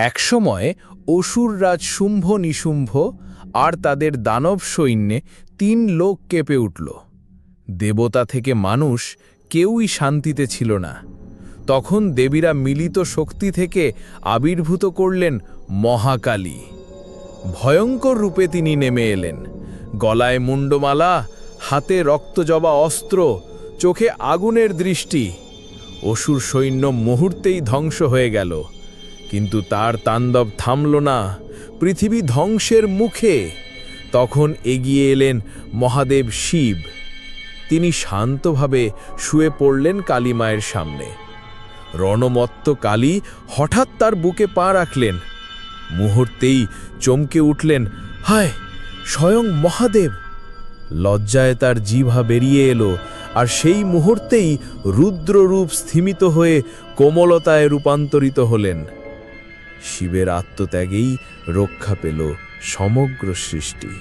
একসময় অসুররাজ শুম্ভ নিশুম্ভ আর তাদের দানব সৈন্যে ৩ লোক কেঁপে উঠল। দেবতা থেকে মানুষ কেউই শান্তিতে ছিল না। তখন দেবীরা মিলিত শক্তি থেকে আবির্ভূত করলেন মহাকালী। ভয়ঙ্কর রূপে তিনি নেমে এলেন, গলায় মুন্ডমালা, হাতে রক্তজবা অস্ত্র, চোখে আগুনের দৃষ্টি। অসুর সৈন্য মুহূর্তেই ধ্বংস হয়ে গেল, কিন্তু তার তাণ্ডব থামল না। পৃথিবী ধ্বংসের মুখে। তখন এগিয়ে এলেন মহাদেব শিব। তিনি শান্তভাবে শুয়ে পড়লেন কালী মায়ের সামনে। রণমত্ত কালী হঠাৎ তার বুকে পা রাখলেন। মুহূর্তেই চমকে উঠলেন, হায়, স্বয়ং মহাদেব! লজ্জায় তার জিহ্বা বেরিয়ে এলো, আর সেই মুহূর্তেই রুদ্ররূপ স্থিমিত হয়ে কোমলতায় রূপান্তরিত হলেন। শিবের আত্মত্যাগেই রক্ষা পেল সমগ্র সৃষ্টি।